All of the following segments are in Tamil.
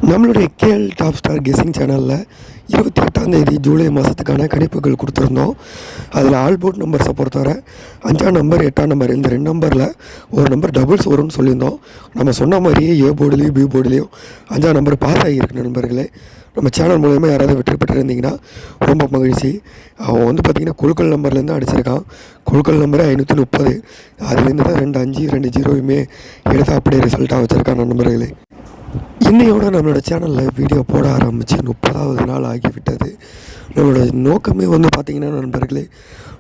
நம்மளுடைய கேஎல் டாப் ஸ்டார் கெஸ்ஸிங் சேனலில் 28 ஜூலை மாதத்துக்கான கணிப்புகள் கொடுத்துருந்தோம். அதில் ஆல் போர்ட் நம்பர்ஸை பொறுத்தவரை 5ஆம் நம்பர் 8ஆம் நம்பர் இந்த 2 நம்பரில் ஒரு நம்பர் டபுள்ஸ் வரும்னு சொல்லியிருந்தோம். நம்ம சொன்ன மாதிரியே ஏ போர்டுலேயும் பி போர்டுலேயும் 5ஆம் நம்பர் பாஸ் ஆகியிருக்கு நண்பர்களே. நம்ம சேனல் மூலயமா யாராவது வெற்றி பெற்றிருந்தீங்கன்னா ரொம்ப மகிழ்ச்சி. அவன் பார்த்திங்கன்னா குழுக்கள் நம்பர்லேருந்து அடிச்சிருக்கான். குழுக்கள் நம்பர் 530. அதுலேருந்து தான் 2 5 2 0யுமே எடுத்து அப்படியே ரிசல்ட்டாக வச்சுருக்கான் நண்பர்களே. இன்னையோட நம்மளோட சேனலில் வீடியோ போட ஆரம்பித்து 30வது நாள் ஆகிவிட்டது. நம்மளோட நோக்கமே பார்த்திங்கன்னா நண்பர்களே,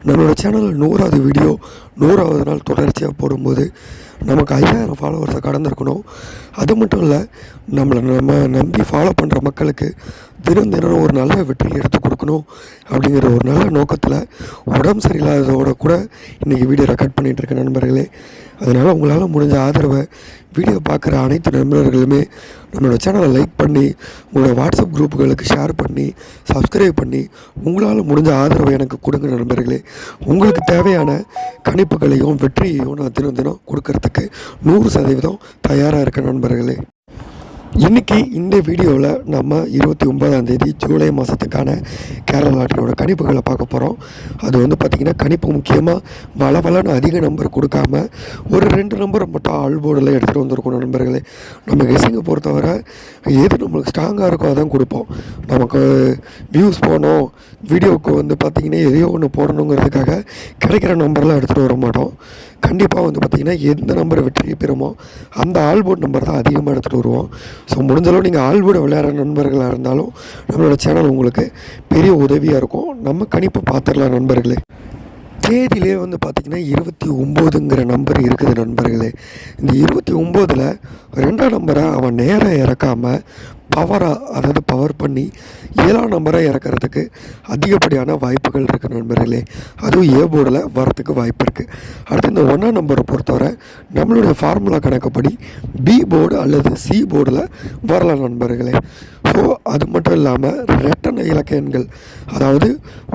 நம்மளோட சேனலில் 100வது வீடியோ 100வது நாள் தொடர்ச்சியாக போடும்போது நமக்கு 5000 ஃபாலோவர்ஸை கடந்திருக்கணும். அது மட்டும் இல்லை, நம்ம நம்பி ஃபாலோ பண்ணுற மக்களுக்கு தினம் தினம் ஒரு நல்ல வெற்றி எடுத்து கொடுக்கணும் அப்படிங்கிற ஒரு நல்ல நோக்கத்தில் உடம்பு சரியில்லாததோட கூட இன்றைக்கி வீடியோ ரெக்கார்ட் பண்ணிகிட்ருக்கேன் நண்பர்களே. அதனால் உங்களால் முடிஞ்ச ஆதரவை வீடியோ பார்க்குற அனைத்து நண்பர்களுமே நம்மளோட சேனலை லைக் பண்ணி உங்களோட வாட்ஸ்அப் குரூப்புகளுக்கு ஷேர் பண்ணி சப்ஸ்கிரைப் பண்ணி உங்களால் முடிஞ்ச ஆதரவை எனக்கு கொடுங்க நண்பர்களே. உங்களுக்கு தேவையான கணிப்புகளையும் வெற்றியையும் நான் தினம் தினம் கொடுக்கறதுக்கு 100% தயாராக இருக்கேன் நண்பர்களே. இன்றைக்கி இந்த வீடியோவில் நம்ம 29ஆம் ஜூலை மாதத்துக்கான கேரளா லாட்டரியோட கணிப்புகளை பார்க்க போகிறோம். அது பார்த்திங்கன்னா கணிப்பு முக்கியமாக வளவலன்னு அதிக நம்பர் கொடுக்காம ஒரு 2 நம்பரை மட்டும் ஆல் போர்டில் எடுத்துகிட்டு வந்திருக்கோம் நண்பர்களே. நம்ம கெஸ்ஸிங்கை பொறுத்தவரை எது நம்மளுக்கு ஸ்ட்ராங்காக இருக்கோ அதான் கொடுப்போம். நமக்கு வியூஸ் போகணும், வீடியோவுக்கு பார்த்திங்கன்னா எதையோ ஒன்று போடணுங்கிறதுக்காக கிடைக்கிற நம்பர்லாம் எடுத்துகிட்டு வர மாட்டோம். கண்டிப்பாக பார்த்திங்கன்னா எந்த நம்பரை வெற்றி பெறுமோ அந்த ஆல் போர்ட் நம்பர் தான் அதிகமாக எடுத்துகிட்டு வருவோம். ஸோ முடிஞ்சளவு நீங்கள் ஆல் போர்டு விளையாடுற நண்பர்களாக இருந்தாலும் நம்மளோட சேனல் உங்களுக்கு பெரிய உதவியாக இருக்கும். நம்ம கணிப்பை பார்த்துடலாம் நண்பர்களே. தேதியிலே பார்த்திங்கன்னா 29ங்கிற நம்பர் இருக்குது நண்பர்களே. இந்த 29ல் 2ஆம் நம்பரை அவன் நேராக இறக்காமல் அதாவது பவர் பண்ணி 7ஆம் நம்பரை இறக்கிறதுக்கு அதிகப்படியான வாய்ப்புகள் இருக்குது நண்பர்களே. அதுவும் ஏ போர்டில் வரத்துக்கு வாய்ப்பு இருக்குது. அடுத்து இந்த 1ஆம் நம்பரை பொறுத்தவரை நம்மளுடைய ஃபார்முலா கணக்குப்படி பி போர்டு அல்லது சி போர்டில் வரலாம் நண்பர்களே. ஸோ அது மட்டும் இல்லாமல் ரெட்டன இலக்க எண்கள், அதாவது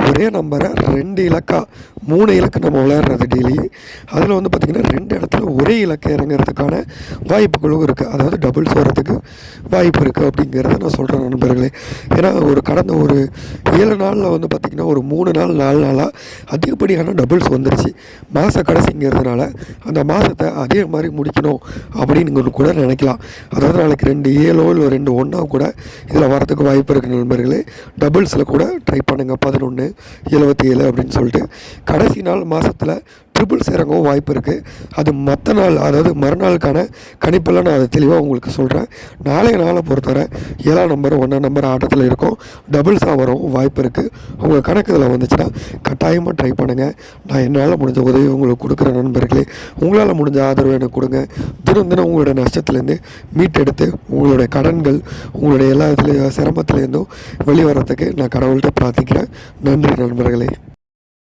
ஒரே நம்பரை 2 இலக்கா 3 இலக்கு நம்ம விளையாடுறது டெய்லி, அதில் பார்த்திங்கன்னா 2 இடத்துல ஒரே இலக்கை இறங்கிறதுக்கான வாய்ப்புகளும் இருக்குது. அதாவது டபுள்ஸ் வரதுக்கு வாய்ப்பு இருக்குது அப்படிங்கிறத நான் சொல்கிறேன் நண்பர்களே. ஏன்னா கடந்த ஒரு 7 நாளில் பார்த்திங்கன்னா ஒரு 3 நாள் 4 நாளாக அதிகப்படியான டபுள்ஸ் வந்துருச்சு. மாத கடைசிங்கிறதுனால அந்த மாதத்தை அதே மாதிரி முடிக்கணும் அப்படின்னு கூட நினைக்கலாம். அதாவது நாளைக்கு 2 7 இல்லை 2 1 கூட இதில் வரதுக்கு வாய்ப்பு இருக்குது நண்பர்களே. டபுள்ஸில் கூட ட்ரை பண்ணுங்கள். 11 77 அப்படின்னு சொல்லிட்டு கடைசி நாள் மாதத்தில் ட்ரிபிள்ஸ் இறங்கவும் வாய்ப்பு இருக்குது. அது மற்ற நாள், அதாவது மறுநாளுக்கான கணிப்பெல்லாம் நான் அதை தெளிவாக உங்களுக்கு சொல்கிறேன். நாளைய நாளை பொறுத்தவரை 7ஆம் நம்பர் 1ஆம் நம்பர் ஆட்டத்தில் இருக்கும், டபுள்ஸாக வரவும் வாய்ப்பு இருக்குது. உங்கள் கணக்கு இதில் வந்துச்சுன்னா கட்டாயமாக ட்ரை பண்ணுங்கள். நான் என்னால் முடிஞ்ச உதவி உங்களுக்கு கொடுக்குற நண்பர்களே. உங்களால் முடிஞ்ச ஆதரவு எனக்கு கொடுங்க. தினம் தினம் உங்களோட நஷ்டத்துலேருந்து மீட்டெடுத்து உங்களுடைய கடன்கள் உங்களுடைய எல்லா சிரமத்துலேருந்தும் வெளிவரத்துக்கு நான் கடவுள்கிட்ட பிரார்த்திக்கிறேன். நன்றி நண்பர்களே.